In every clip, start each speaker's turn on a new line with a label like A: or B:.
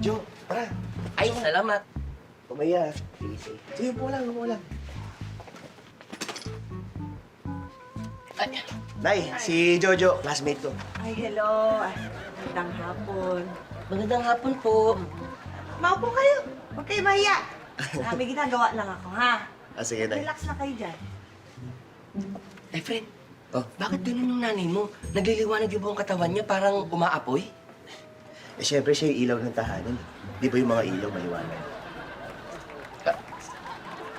A: Jo, tara.
B: Ay, salamat.
A: Pumaya. Sige, upo lang, upo lang.
B: Ay,
A: Nay, si Jojo, classmate ko.
C: Ay, hello. Ay, magandang hapon.
B: magandang hapon po.
C: Maupo kayo. Huwag kayo mahiya. May ginagawa lang ako, ha?
A: Sige, Nay.
C: Relax na kayo dyan.
B: Eh, friend,
A: Oh,
B: bakit ganun yung nanay mo? Nagliliwanag yung buong katawan niya, parang umaapoy?
A: syempre siya yung ilaw ng tahanan. Di ba yung mga ilaw maliwanag?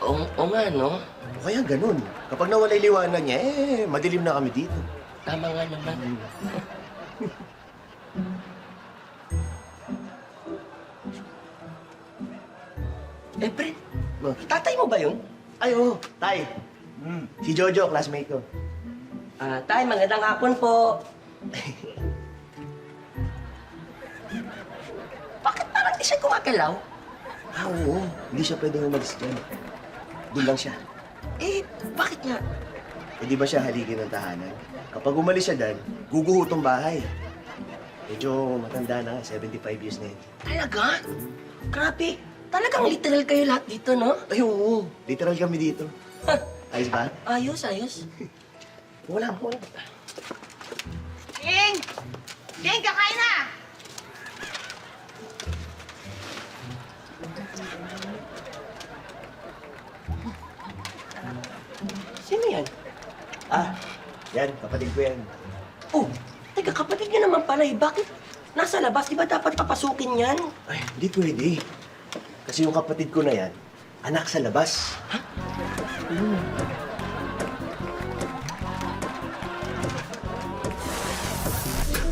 B: Oo nga, no?
A: O kaya ganun. Kapag nawala yung liwanag niya, madilim na kami dito.
B: Tama nga naman. Eh, friend, tatay mo ba yun?
A: Ay, oo, Tay. Si Jojo, classmate ko.
B: Tay, magandang hapon po. Bakit parang di siya gumagalaw?
A: Oo. Hindi siya pwedeng umalis dyan. Doon lang siya.
B: Eh, bakit nga?
A: Di ba siya haligi ng tahanan? Kapag umalis siya dyan, guguho tong bahay. Medyo matanda na, 75 years na yun.
B: Talaga? Grabe. Talagang literal kayo lahat dito, no?
A: Ay, oo. Literal kami dito. Ayos ba?
B: Ayos, ayos.
A: Wala.
C: King! King, kakain na!
B: Sino yan?
A: Yan, kapatid ko yan.
B: Oh, teka, kapatid niya naman pala eh. Bakit nasa labas? Di ba dapat papasukin yan?
A: Ay, hindi pwede. Kasi yung kapatid ko na yan, anak sa labas.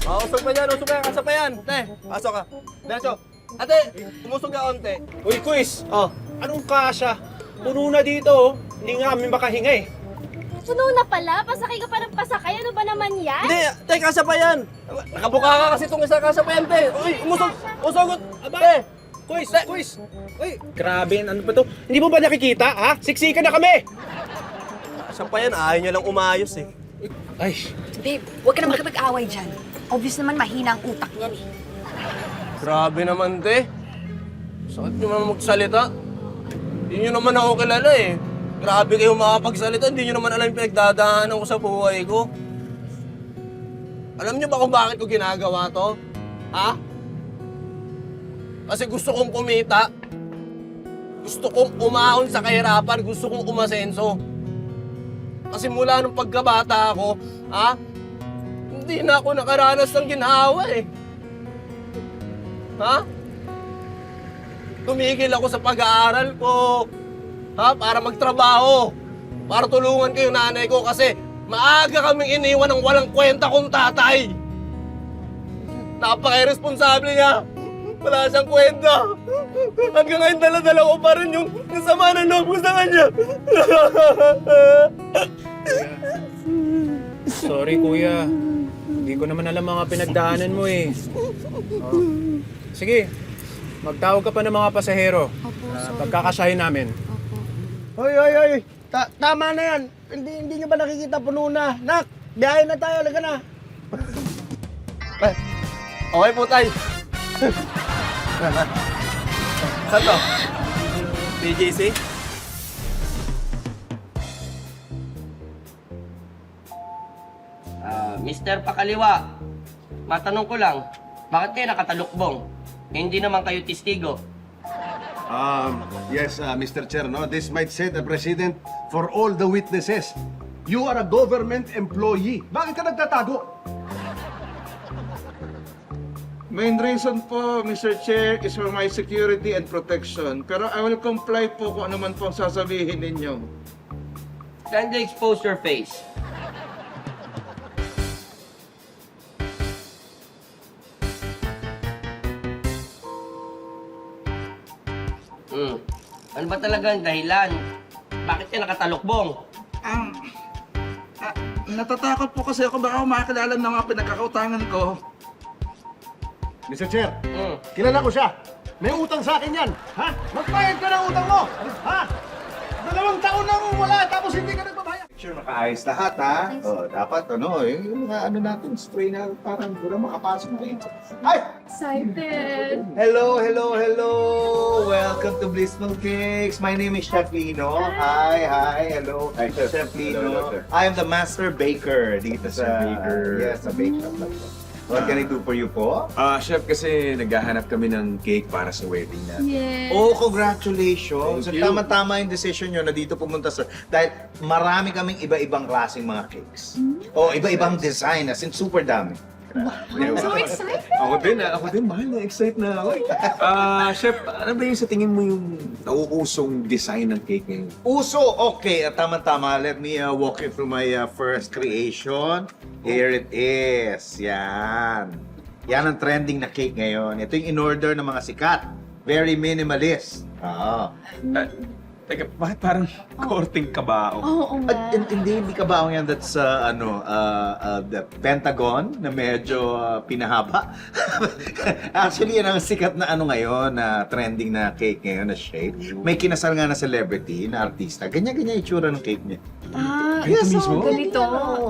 D: Usog pa yan, kasa pa yan. Te, pasok ka. Diretso. Ate, umusog ka onte.
E: Uy, quiz!
D: Oh.
E: Anong kasya? Puno na dito, oh. Hindi nga kami makahinga eh.
F: Puno na pala? Pasakay ka pa ng pasakay? Ano ba naman yan?
D: Hindi, te, kasa pa yan. Nakabuka ka kasi itong isa kasa pa yan, te. Uy, usogot.
E: Aba,
D: Te,
E: quiz! Quiz! Uy, grabe, ano ba to? Hindi mo ba nakikita, ha? Siksikan na kami!
D: kasa pa yan. Ayaw niya lang umayos eh.
E: Ay,
G: Babe, huwag ka na makipag-away dyan. Obvious naman mahina ang utak niyan eh.
D: Grabe naman, te. Sakit nyo naman magsalita. Hindi nyo naman ako kilala eh. Grabe kayo makapagsalita. Hindi nyo naman alam yung pinagdadaanan ko sa buhay ko. Alam nyo ba kung bakit ko ginagawa to? Ha? Kasi gusto kong kumita. Gusto kong umahon sa kahirapan. Gusto kong umasenso. Kasi mula nung pagkabata ako, ha? Hindi na ako nakaranas ng ginhawa eh. Ha? Tumigil ako sa pag-aaral ko. Ha? Para magtrabaho. Para tulungan ko yung nanay ko kasi maaga kaming iniwan ng walang kwenta kong tatay. Napaka-irresponsable niya. Wala siyang kwenta. Hanggang ngayon dala-dala ko pa rin yung sama ng loob ko sa kanya.
E: sorry kuya. Hindi ko naman alam mga pinagdaanan mo eh. Oh. Sige, magtawag ka pa ng mga pasahero. Pagkakasahin namin.
D: Hoy! Tama na yan. Hindi nyo ba nakikita puno na? Nak, biyahe na tayo. Laga na. Okay po, tay. Saan to? BGC?
B: Mr. Pakaliwa, matanong ko lang, bakit kayo nakatalukbong? Hindi naman kayo testigo.
H: Yes, Mr. Chair, no? This might set a precedent for all the witnesses. You are a government employee. Bakit ka nagtatago?
I: Main reason po, Mr. Chair, is for my security and protection. Pero I will comply po kung ano man po ang sasabihin ninyo.
B: Kindly expose your face. Ano ba talaga ang dahilan? Bakit ka nakatalukbong?
I: Natatakot po kasi ako baka makakilala ng mga pinagkakautangan ko.
H: Mr. Chair,
B: Hmm.
H: kilala ko siya. May utang sa akin yan. Ha? Magbayad ka ng utang mo! Ha? 2 taon nang wala, tapos hindi ka nagbabayad. Sure, makaayos lahat, ha? Oh, dapat, yung mga natin, spray na parang wala makapasok dito. Ay!
F: Excited.
J: Hello, hello, hello! Welcome to Blissful Cakes. My name is Chef Lino. Hi, hello.
H: Hi, Chef.
J: Chef Lino.
H: Hello, sir.
J: I am the master baker dito sa...
H: baker.
J: Yes, sa bake shop na to. What can I do for you po?
K: Chef, kasi naghahanap kami ng cake para sa wedding na.
F: Yes.
J: Oh, congratulations!
K: Thank you.
J: Tama-tama yung decision nyo na dito pumunta, sir. Dahil marami kaming iba-ibang klaseng mga cakes. Oh, iba-ibang design, as in super dami.
F: I'm so excited.
K: Ako din, mahal na, excite na ako. Chef, ano ba yung sa tingin mo yung nauusong design ng cake ngayon?
J: Uso, okay. Tama-tama. Let me walk you through my first creation. Here it is. Yan. Yan ang trending na cake ngayon. Ito yung in-order ng mga sikat. Very minimalist. Oo.
K: Teka, bakit parang korting kabao?
F: Oo nga.
J: Hindi ka ba yan? That's the Pentagon na medyo pinahaba. Actually, yan ang sikat na ngayon, na trending na cake ngayon na shape. May kinasal nga na celebrity, na artista. Ganyan-ganyan itsura ng cake niya.
G: Yes,
K: mismo?
G: ganito.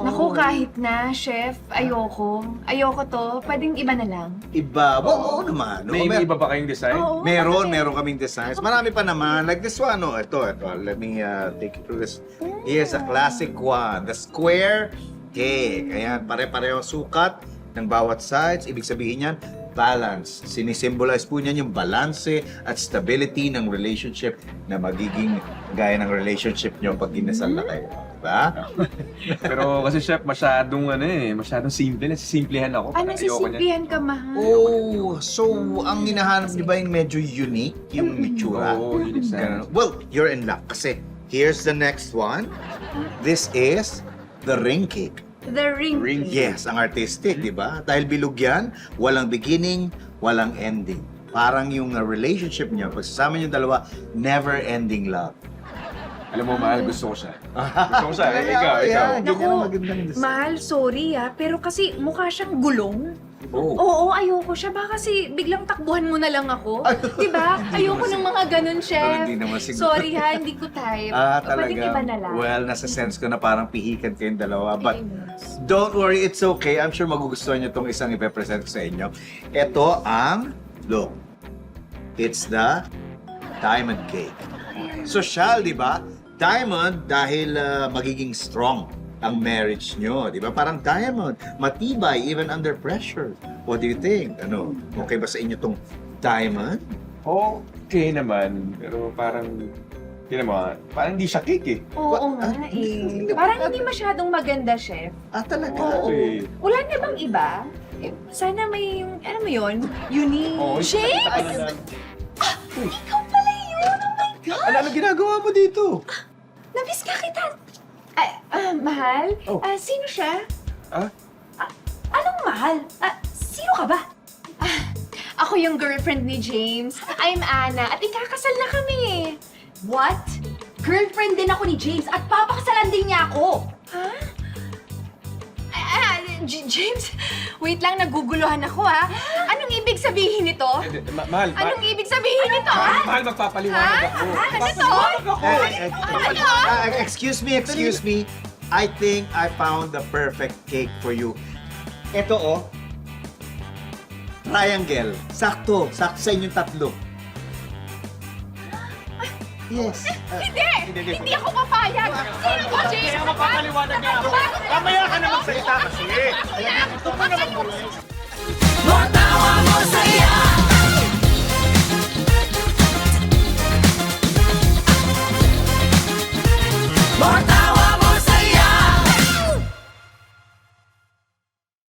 G: Naku, kahit na, chef, ayoko. Ayoko to. Pwedeng iba na lang.
J: Iba. Oo naman. No?
K: May iba ba kayong design?
G: Oo.
J: Meron kaming designs. Marami pa naman. Like this one, oh. Ito. Let me take you through this. Here's a classic one. The square cake. Ayan, pare-pareho sukat ng bawat sides. Ibig sabihin yan, balance. Sinisimbolize po niyan yung balanse at stability ng relationship na magiging gaya ng relationship nyo pag kinasal na kayo. Diba?
K: Pero kasi chef, masyadong simple. Nasisimplehan ako.
G: Ah, nasisimplihan ka, mahal.
J: Oh, so ang hinahanap niyo ba yung medyo unique yung itsura?
K: Oo, yung design.
J: Ganun. Well, you're in luck kasi here's the next one. This is the ring cake.
G: The ring.
J: Yes, ang artistic, di ba? Dahil bilog yan, walang beginning, walang ending. Parang yung relationship niyo, pagsasama niyo dalawa, never-ending love.
K: Alam mo, mahal, gusto ko siya. Gusto ko siya. Ikaw.
J: Yan,
G: Naku,
J: ganyan ang magandang design.
G: mahal, sorry pero kasi mukha siyang gulong.
J: Oh.
G: Oo, ayoko siya. Baka kasi biglang takbuhan mo na lang ako. Diba? Ayoko ng mga ganun, chef.
J: Hindi naman siguro.
G: Sorry ha, hindi ko type.
J: Talaga.
G: Pwedeng iba na lang.
J: Well, nasa sense ko na parang pihikan kayong dalawa. But don't worry, it's okay. I'm sure magugustuhan nyo itong isang ipepresent ko sa inyo. Ito ang, look, it's the diamond cake. Social, di ba? Diamond dahil magiging strong ang marriage nyo, di ba? Parang diamond, matibay even under pressure. What do you think? Ano, okay ba sa inyo tong diamond?
K: Okay naman, pero parang, parang hindi siya cake eh.
G: Oo nga eh. Parang hindi masyadong maganda, chef.
J: Talaga?
G: Oo.
K: Eh.
G: Wala na bang iba? Sana may yung, ano mo yun? Unique. Shake? Ikaw pala yun! Oh my God!
K: Ano ginagawa mo dito?
G: Nabis ka kita! Mahal? Sino siya? Anong mahal? Sino ka ba? Ako yung girlfriend ni James. I'm Anna at ikakasal na kami.
F: What? Girlfriend din ako ni James at papakasalan din niya ako.
G: Ha? James, wait lang, naguguluhan ako ha. Anong ibig sabihin nito?
K: Mahal,
G: Anong ibig sabihin nito ha?
K: mahal, magpapaliwanag ako.
G: Ano to?
J: Excuse me. I think I found the perfect cake for you. Ito triangle. Sakto sa inyong tatlo. Yes.
G: Hindi ako papayag. Sino ko, James?
K: Kaya mapapaliwanag niya ako.
G: Mamaya
J: ka na magsalita kasi.